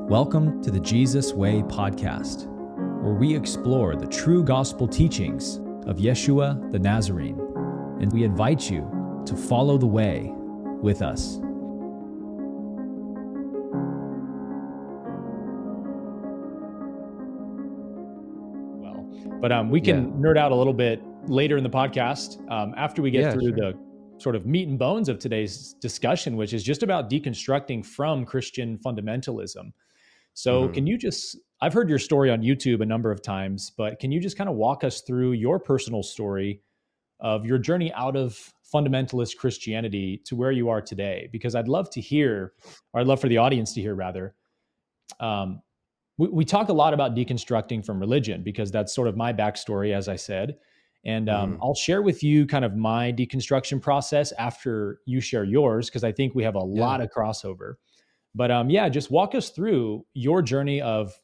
Welcome to the Jesus Way podcast, where we explore the true gospel teachings of Yeshua the Nazarene, and we invite you to follow the way with us. But we can nerd out a little bit later in the podcast after we get through the sort of meat and bones of today's discussion, which is just about deconstructing from Christian fundamentalism. So can you just, I've heard your story on YouTube a number of times, but can you just kind of walk us through your personal story of your journey out of fundamentalist Christianity to where you are today? Because I'd love to hear, or I'd love for the audience to hear rather, we talk a lot about deconstructing from religion because that's sort of my backstory, as I said. And I'll share with you kind of my deconstruction process after you share yours, because I think we have a lot of crossover. But just walk us through your journey of,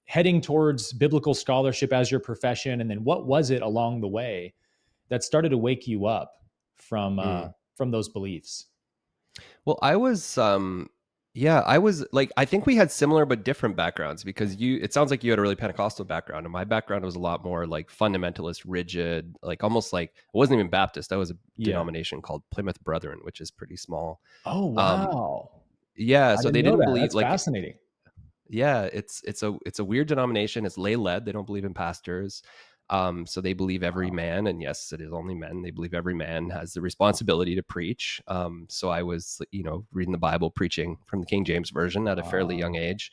heading towards biblical scholarship as your profession. And then what was it along the way that started to wake you up from those beliefs? Well, I was I think we had similar but different backgrounds, because it sounds like you had a really Pentecostal background, and my background was a lot more like fundamentalist, rigid, like almost like, it wasn't even Baptist. That was a denomination called Plymouth Brethren, which is pretty small. Oh, wow. So they didn't believe. That's fascinating. Yeah, it's a weird denomination. It's lay led. They don't believe in pastors. So they believe every man, and yes, it is only men. They believe every man has the responsibility to preach. So I was, reading the Bible, preaching from the King James Version at a fairly young age.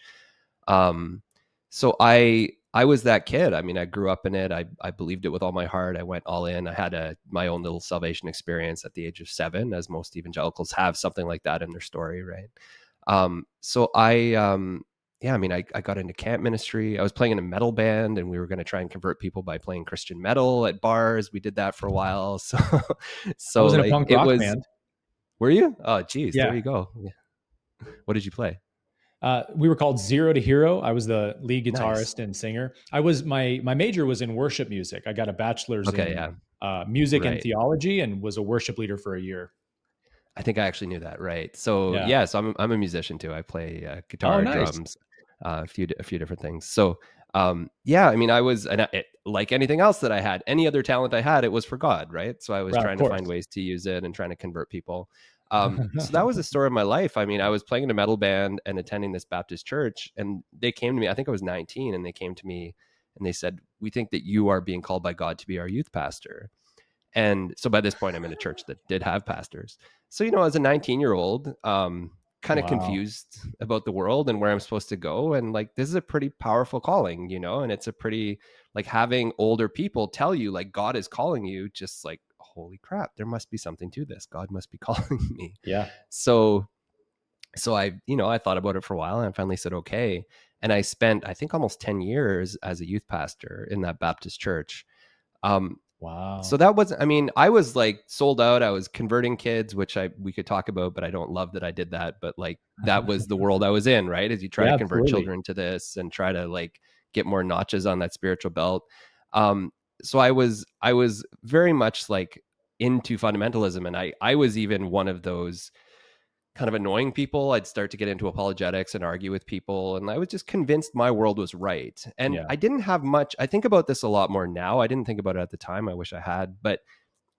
So I was that kid. I mean, I grew up in it. I believed it with all my heart. I went all in. I had my own little salvation experience at the age of 7, as most evangelicals have something like that in their story, right? I got into camp ministry. I was playing in a metal band, and we were going to try and convert people by playing Christian metal at bars. We did that for a while. So I was in a punk rock band. Were you? Oh, geez. Yeah. There you go. Yeah. What did you play? We were called Zero to Hero. I was the lead guitarist and singer. My major was in worship music. I got a bachelor's in music and theology, and was a worship leader for a year. I think I actually knew that. Right. So so I'm a musician too. I play guitar, drums, a few different things. So I was, like anything else that I had, any other talent I had, it was for God, right? So I was trying to find ways to use it and trying to convert people. So that was the story of my life. I mean, I was playing in a metal band and attending this Baptist church, and they came to me, I think I was 19, and they came to me and they said, "We think that you are being called by God to be our youth pastor." And so by this point, I'm in a church that did have pastors. So, as a 19-year-old, kind of confused about the world and where I'm supposed to go. And like, this is a pretty powerful calling, and it's a pretty, like, having older people tell you, like, God is calling you, just like, holy crap, there must be something to this. God must be calling me. Yeah. So I thought about it for a while, and I finally said, okay. And I spent, I think, almost 10 years as a youth pastor in that Baptist church. Wow. So that wasn't, I was like sold out. I was converting kids, which we could talk about, but I don't love that I did that. But like, that was the world I was in, right? As you try to convert children to this and try to like get more notches on that spiritual belt. So I was very much like into fundamentalism. And I was even one of those kind of annoying people. I'd start to get into apologetics and argue with people, and I was just convinced my world was right. And I didn't have much. I think about this a lot more now. I didn't think about it at the time. I wish I had, but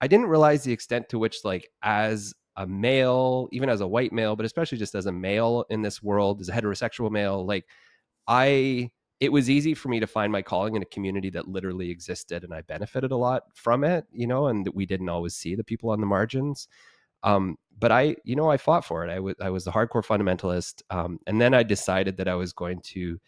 I didn't realize the extent to which, like, as a male, even as a white male, but especially just as a male in this world, as a heterosexual male, like, it was easy for me to find my calling in a community that literally existed, and I benefited a lot from it, and that we didn't always see the people on the margins. But I fought for it. I was a hardcore fundamentalist. And then I decided that I was going to,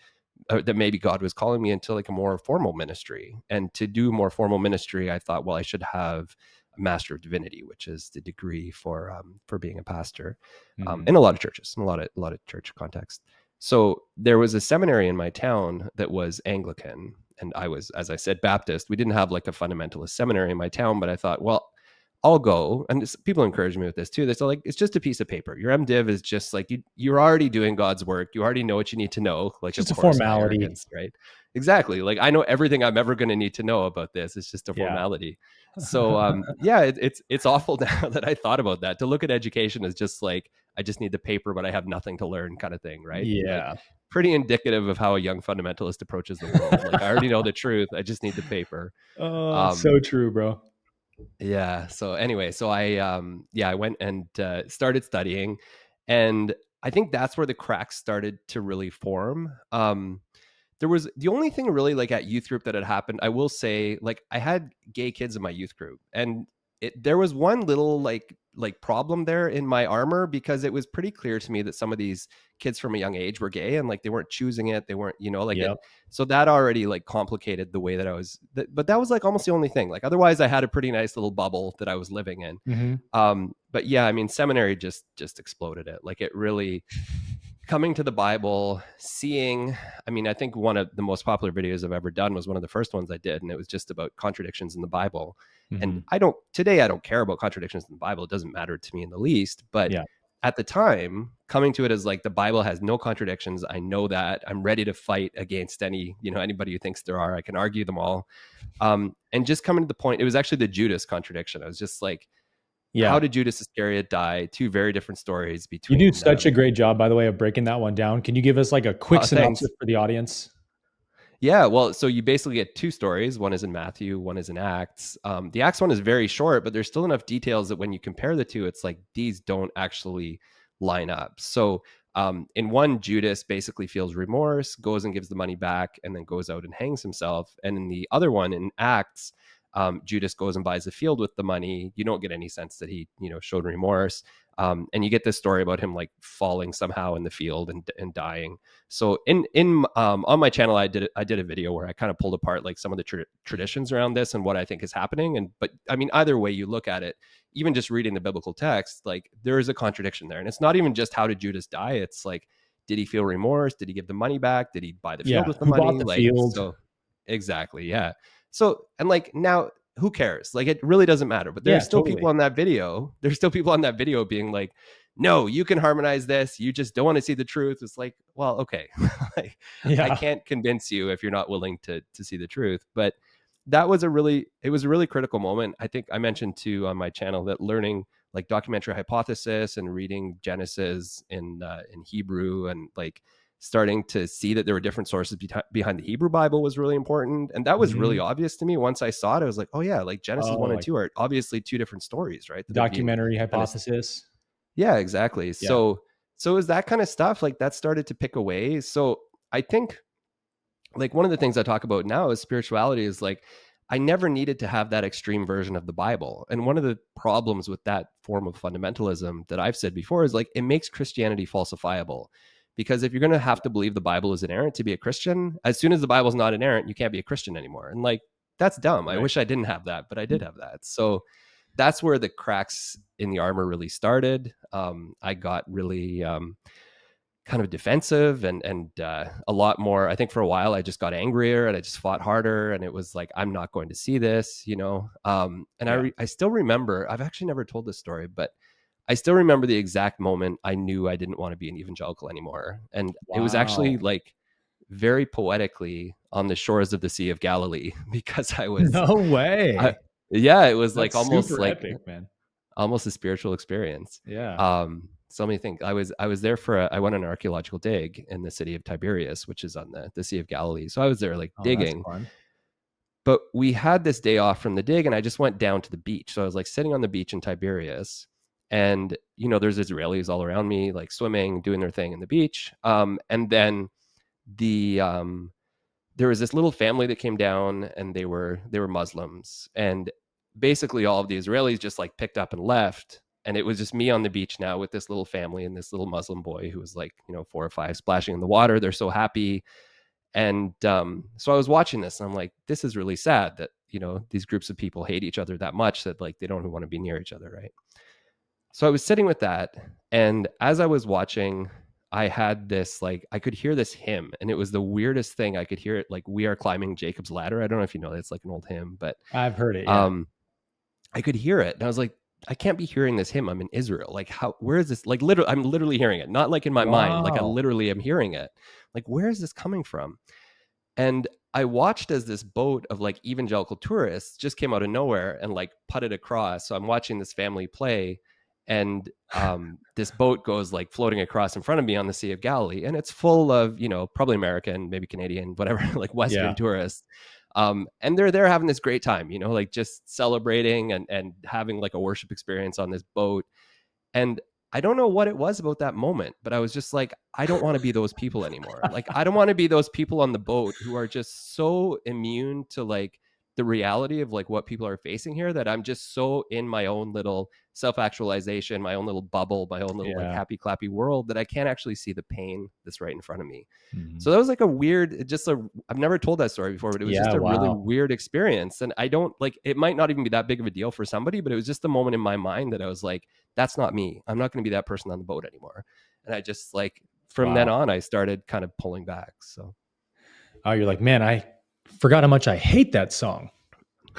that maybe God was calling me into like a more formal ministry. And to do more formal ministry, I thought, well, I should have a Master of Divinity, which is the degree for being a pastor, in a lot of churches, in a lot of church context. So there was a seminary in my town that was Anglican, and I was, as I said, Baptist. We didn't have like a fundamentalist seminary in my town, but I thought, well, I'll go. And people encourage me with this too. They're still like, it's just a piece of paper. Your MDiv is just like, you're already doing God's work. You already know what you need to know. Like, just a formality, right? Exactly. Like, I know everything I'm ever going to need to know about this. It's just a formality. So, it's awful now that I thought about that, to look at education as just like I just need the paper, but I have nothing to learn kind of thing, right? Yeah. Like, pretty indicative of how a young fundamentalist approaches the world. Like, I already know the truth. I just need the paper. Oh, so true, bro. Yeah. So anyway, so I went and started studying, and I think that's where the cracks started to really form. There was the only thing really like at youth group that had happened. I will say, like, I had gay kids in my youth group, and there was one little like problem there in my armor, because it was pretty clear to me that some of these kids from a young age were gay, and like they weren't choosing it, they weren't, like Yep. so that already like complicated the way that I was. But that was like almost the only thing. Like otherwise, I had a pretty nice little bubble that I was living in. But yeah, I mean, seminary just exploded it. Like it really. Coming to the Bible, seeing, I mean, I think one of the most popular videos I've ever done was one of the first ones I did, and it was just about contradictions in the Bible. And today I don't care about contradictions in the Bible. It doesn't matter to me in the least. But at the time, coming to it as like the Bible has no contradictions. I know that. I'm ready to fight against anybody who thinks there are. I can argue them all. And just coming to the point, it was actually the Judas contradiction. I was just like, how did Judas Iscariot die? Two very different stories between. You do such a great job, by the way, of breaking that one down. Can you give us like a quick synopsis for the audience? Yeah, well, so you basically get two stories. One is in Matthew, one is in Acts. The Acts one is very short, but there's still enough details that when you compare the two, it's like these don't actually line up. So in one, Judas basically feels remorse, goes and gives the money back, and then goes out and hangs himself. And in the other one, in Acts, Judas goes and buys a field with the money. You don't get any sense that he, showed remorse. And you get this story about him like falling somehow in the field and dying. So on my channel, I did a video where I kind of pulled apart like some of the traditions around this and what I think is happening. But I mean, either way you look at it, even just reading the biblical text, like there is a contradiction there. And it's not even just how did Judas die? It's like, did he feel remorse? Did he give the money back? Did he buy the field with the money? Who bought the field? So exactly. Yeah. So, and like now, who cares? Like, it really doesn't matter. But there's still people on that video. There's still people on that video being like, no, you can harmonize this. You just don't want to see the truth. It's like, well, okay. I can't convince you if you're not willing to see the truth. But it was a really critical moment. I think I mentioned too on my channel that learning like documentary hypothesis and reading Genesis in Hebrew and like starting to see that there were different sources behind the Hebrew Bible was really important. And that was really obvious to me. Once I saw it, I was like, oh yeah, like Genesis 1 and 2 are obviously two different stories, right? Documentary hypothesis. Yeah, exactly. Yeah. So it was that kind of stuff like that started to pick away. So I think like one of the things I talk about now is spirituality is like, I never needed to have that extreme version of the Bible. And one of the problems with that form of fundamentalism that I've said before is like, it makes Christianity falsifiable. Because if you're going to have to believe the Bible is inerrant to be a Christian, as soon as the Bible's not inerrant, you can't be a Christian anymore. And like, that's dumb. Right. I wish I didn't have that, but I did have that. So that's where the cracks in the armor really started. I got really kind of defensive and a lot more. I think for a while I just got angrier and I just fought harder. And it was like, I'm not going to see this, I still remember, I've actually never told this story, but I still remember the exact moment I knew I didn't want to be an evangelical anymore. And it was actually like very poetically on the shores of the Sea of Galilee because I was no way. It was like almost like epic, man. Almost a spiritual experience. Yeah. So many things. I was there I went on an archaeological dig in the city of Tiberias, which is on the Sea of Galilee. So I was there like digging. That's fun. But we had this day off from the dig and I just went down to the beach. So I was like sitting on the beach in Tiberias. And, there's Israelis all around me, like swimming, doing their thing in the beach. And then there was this little family that came down and they were Muslims. And basically all of the Israelis just like picked up and left. And it was just me on the beach now with this little family and this little Muslim boy who was like, 4 or 5 splashing in the water. They're so happy. And so I was watching this and I'm like, this is really sad that, these groups of people hate each other that much that like they don't want to be near each other. Right. So I was sitting with that. And as I was watching, I had this, like, I could hear this hymn and it was the weirdest thing. I could hear it like, we are climbing Jacob's ladder. I don't know if you know, it's like an old hymn, but I've heard it. Yeah. I could hear it. And I was like, I can't be hearing this hymn. I'm in Israel. Like where is this? Like literally, I'm literally hearing it. Not like in my mind. Like I literally am hearing it. Like, where is this coming from? And I watched as this boat of like evangelical tourists just came out of nowhere and like putted across. So I'm watching this family play. And this boat goes like floating across in front of me on the Sea of Galilee, and it's full of, probably American, maybe Canadian, whatever, like Western tourists. And they're there having this great time, like just celebrating and having like a worship experience on this boat. And I don't know what it was about that moment, but I was just like, I don't want to be those people anymore. Like, I don't want to be those people on the boat who are just so immune to like the reality of like what people are facing here, that I'm just so in my own little self-actualization, my own little bubble, my own little like happy clappy world, that I can't actually see the pain that's right in front of me. So that was like I've never told that story before, but it was just a really weird experience. And I don't like, it might not even be that big of a deal for somebody, but it was just a moment in my mind that I was like, that's not me. I'm not going to be that person on the boat anymore. And I just like, from then on, I started kind of pulling back. So, you're like, man, I forgot how much I hate that song.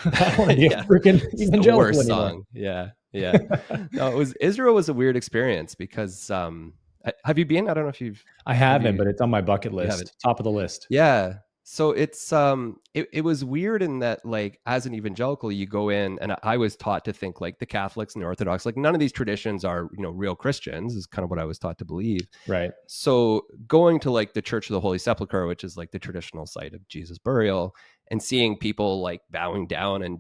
I don't want to be a freaking evangelical anymore. Song. Yeah. No, Israel was a weird experience because, have you been? I don't know if I haven't, but it's on my bucket list, top of the list. Yeah. So it's, it was weird in that, like, as an evangelical, you go in, and I was taught to think like the Catholics and the Orthodox, like none of these traditions are, real Christians, is kind of what I was taught to believe. Right. So going to like the Church of the Holy Sepulchre, which is like the traditional site of Jesus' burial, and seeing people like bowing down and,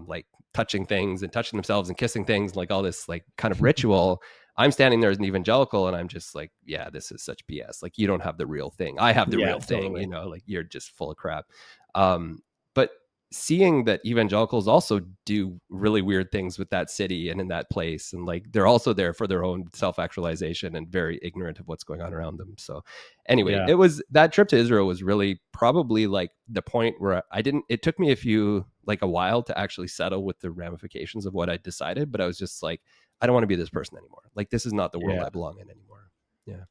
like touching things and touching themselves and kissing things, like all this like kind of ritual. I'm standing there as an evangelical, and I'm just like, yeah, this is such BS. Like, you don't have the real thing. I have the real thing, like you're just full of crap. But seeing that evangelicals also do really weird things with that city and in that place, and like they're also there for their own self-actualization and very ignorant of what's going on around them. So anyway, it was, that trip to Israel was really probably like the point where it took me a while to actually settle with the ramifications of what I decided, but I was just like, I don't want to be this person anymore. Like, this is not the world I belong in anymore. Yeah.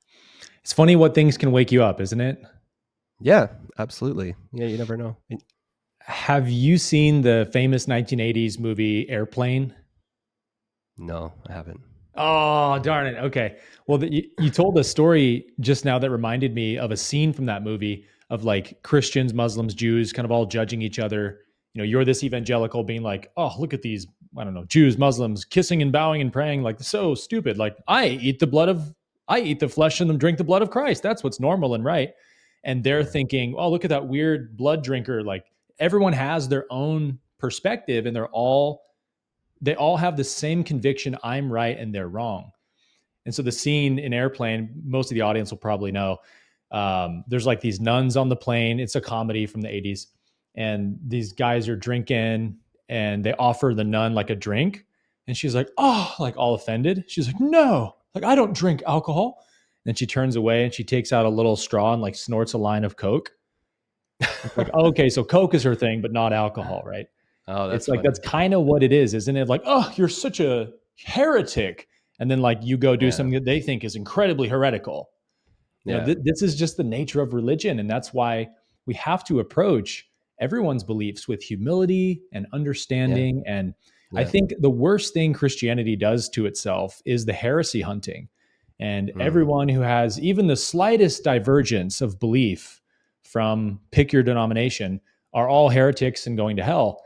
It's funny what things can wake you up, isn't it? Yeah, absolutely. Yeah. You never know. Have you seen the famous 1980s movie Airplane? No, I haven't. Oh, darn it. Okay. Well, you told a story just now that reminded me of a scene from that movie of like Christians, Muslims, Jews kind of all judging each other. You're this evangelical being like, oh, look at these, I don't know, Jews, Muslims kissing and bowing and praying, like so stupid. Like I eat the flesh and drink the blood of Christ. That's what's normal and right. And they're thinking, oh, look at that weird blood drinker. Like everyone has their own perspective, and they all have the same conviction. I'm right and they're wrong. And so the scene in Airplane, most of the audience will probably know, there's like these nuns on the plane. It's a comedy from the 80s. And these guys are drinking, and they offer the nun like a drink. And she's like, oh, like all offended. She's like, no, like I don't drink alcohol. And she turns away and she takes out a little straw and like snorts a line of Coke. It's like, oh, okay, so Coke is her thing, but not alcohol, right? Oh, that's it's like, funny. that's kind of what it is, isn't it? Like, oh, you're such a heretic. And then like you go do something that they think is incredibly heretical. This is just the nature of religion. And that's why we have to approach everyone's beliefs with humility and understanding. And I think the worst thing Christianity does to itself is the heresy hunting. And everyone who has even the slightest divergence of belief from pick your denomination are all heretics and going to hell.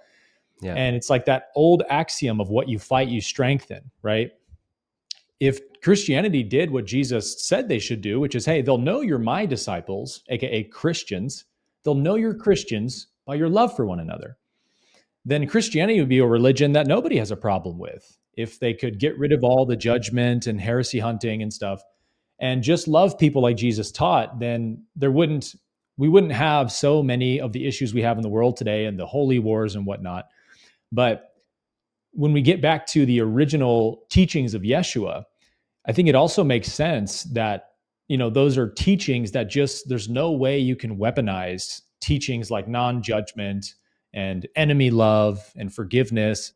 Yeah. And it's like that old axiom of what you fight, you strengthen, right? If Christianity did what Jesus said they should do, which is, hey, they'll know you're my disciples, aka Christians. They'll know you're Christians by your love for one another. Then Christianity would be a religion that nobody has a problem with. If they could get rid of all the judgment and heresy hunting and stuff and just love people like Jesus taught, then we wouldn't have so many of the issues we have in the world today and the holy wars and whatnot. But when we get back to the original teachings of Yeshua, I think it also makes sense that, those are teachings that there's no way you can weaponize teachings like non-judgment and enemy love and forgiveness.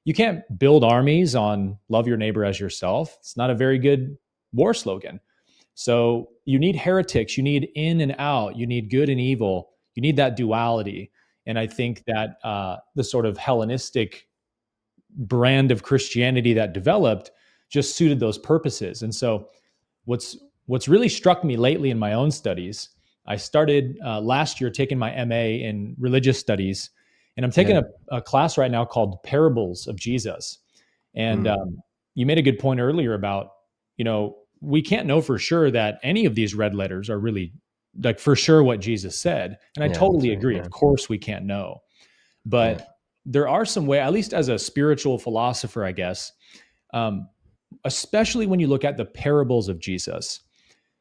You can't build armies on love your neighbor as yourself. It's not a very good war slogan. So you need heretics, you need in and out, you need good and evil, you need that duality. And I think that the sort of Hellenistic brand of Christianity that developed just suited those purposes. And so what's really struck me lately in my own studies, I started last year taking my MA in religious studies, and I'm taking a class right now called Parables of Jesus. And, you made a good point earlier about, we can't know for sure that any of these red letters are really like for sure what Jesus said. And I totally agree. Yeah. Of course we can't know, but there are some way, at least as a spiritual philosopher, I guess, especially when you look at the parables of Jesus.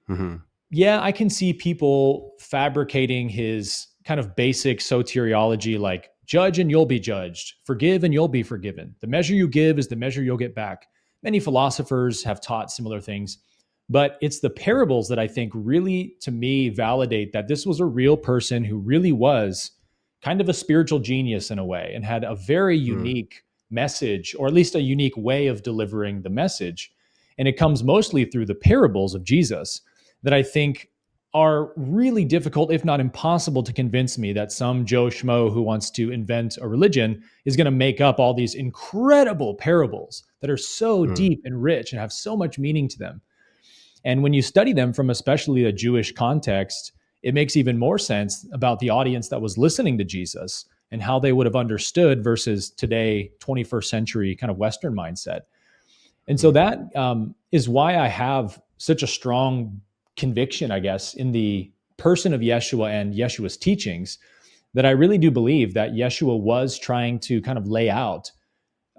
Mm-hmm. Yeah, I can see people fabricating his kind of basic soteriology, like judge and you'll be judged, forgive and you'll be forgiven. The measure you give is the measure you'll get back. Many philosophers have taught similar things, but it's the parables that I think really, to me, validate that this was a real person who really was kind of a spiritual genius in a way and had a very unique message, or at least a unique way of delivering the message. And it comes mostly through the parables of Jesus that I think are really difficult, if not impossible, to convince me that some Joe Schmo who wants to invent a religion is going to make up all these incredible parables that are so deep and rich and have so much meaning to them. And when you study them from especially a Jewish context, it makes even more sense about the audience that was listening to Jesus and how they would have understood versus today, 21st century kind of Western mindset. And so that is why I have such a strong conviction, I guess, in the person of Yeshua and Yeshua's teachings, that I really do believe that Yeshua was trying to kind of lay out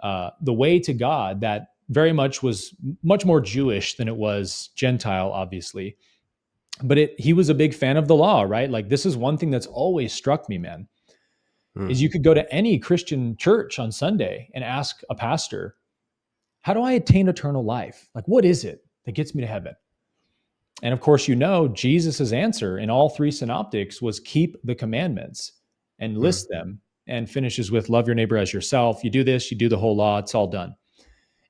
the way to God that very much was much more Jewish than it was Gentile, obviously. But he was a big fan of the law, right? Like, this is one thing that's always struck me, man, is you could go to any Christian church on Sunday and ask a pastor, how do I attain eternal life? Like, what is it that gets me to heaven? And of course, Jesus's answer in all three synoptics was keep the commandments and list them, and finishes with love your neighbor as yourself. You do this, you do the whole law, it's all done.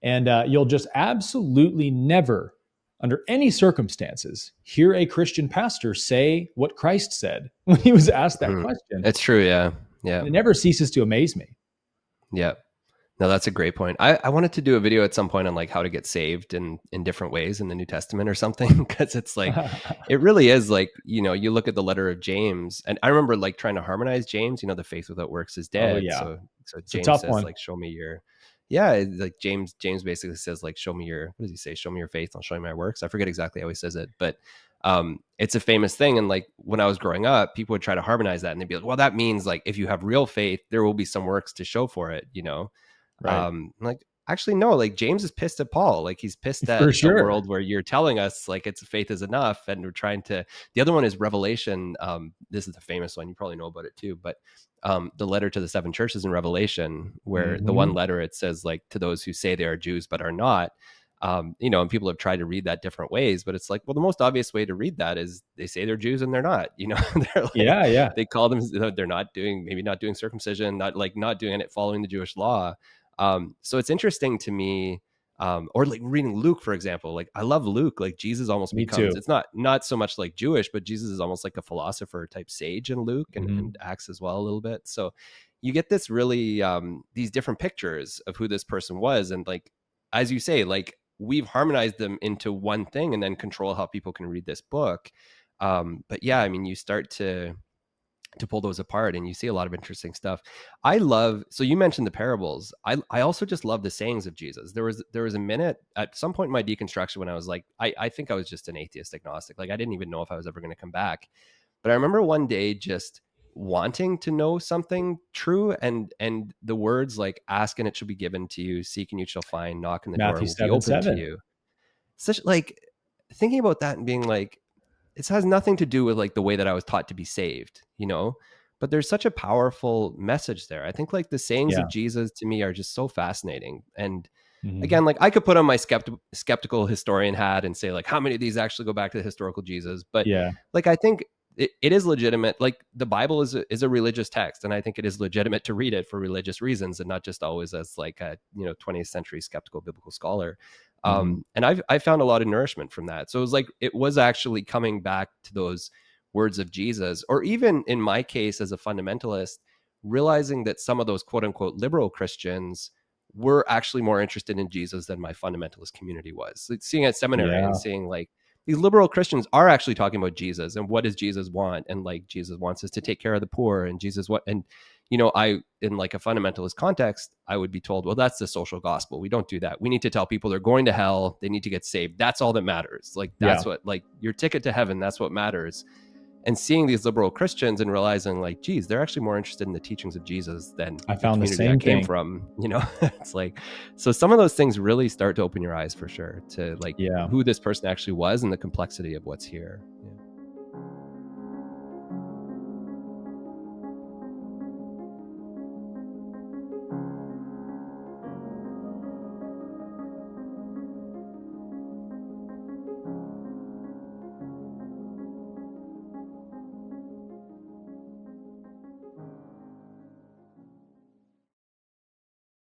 And you'll just absolutely never, under any circumstances, hear a Christian pastor say what Christ said when he was asked that question. It's true, yeah. Yeah. And it never ceases to amaze me. Yeah. No, that's a great point. I wanted to do a video at some point on like how to get saved in different ways in the New Testament or something, because it's like, it really is like, you look at the letter of James, and I remember like trying to harmonize James, the faith without works is dead. Oh, yeah. So James says one. Like, show me your, like James basically says like, show me your, what does he say? Show me your faith, I'll show you my works. I forget exactly how he says it, but it's a famous thing. And like when I was growing up, people would try to harmonize that and they'd be like, well, that means like, if you have real faith, there will be some works to show for it, Right. Like, actually, no, like James is pissed at Paul. Like, he's pissed at the world where you're telling us like it's faith is enough. And we're trying to, the other one is Revelation. This is a famous one. You probably know about it too, but the letter to the 7 churches in Revelation, where the one letter, it says like, to those who say they are Jews, but are not, and people have tried to read that different ways, but it's like, well, the most obvious way to read that is they say they're Jews and they're not, they're like, they call them, they're not doing circumcision, not doing it, following the Jewish law. So it's interesting to me, or like reading Luke, for example, like I love Luke, like Jesus almost becomes, it's not so much like Jewish, but Jesus is almost like a philosopher type sage in Luke, and Acts as well a little bit. So you get this really, these different pictures of who this person was. And like, as you say, like we've harmonized them into one thing and then control how people can read this book. But yeah, I mean, you start to pull those apart and you see a lot of interesting stuff. So you mentioned the parables. I also just love the sayings of Jesus. There was a minute at some point in my deconstruction when I was like, I think I was just an atheist agnostic. Like I didn't even know if I was ever going to come back. But I remember one day just wanting to know something true, and the words like, ask and it shall be given to you, seek and you shall find, knock and the door will be open to you. Such like thinking about that and being like, it has nothing to do with like the way that I was taught to be saved, but there's such a powerful message there. I think like the sayings of Jesus to me are just so fascinating. And again, like I could put on my skeptical historian hat and say like, how many of these actually go back to the historical Jesus? But like, I think it is legitimate. Like the Bible is a religious text. And I think it is legitimate to read it for religious reasons and not just always as like a, 20th century skeptical biblical scholar. And I found a lot of nourishment from that. So it was actually coming back to those words of Jesus, or even in my case as a fundamentalist, realizing that some of those quote unquote liberal Christians were actually more interested in Jesus than my fundamentalist community was. Like seeing at seminary and seeing like these liberal Christians are actually talking about Jesus and what does Jesus want? And like, Jesus wants us to take care of the poor, and Jesus in like a fundamentalist context, I would be told, well, that's the social gospel. We don't do that. We need to tell people they're going to hell. They need to get saved. That's all that matters. Like, that's what, like, your ticket to heaven, that's what matters. And seeing these liberal Christians and realizing like, geez, they're actually more interested in the teachings of Jesus than I found the community I came from, it's like, so some of those things really start to open your eyes for sure to like who this person actually was and the complexity of what's here.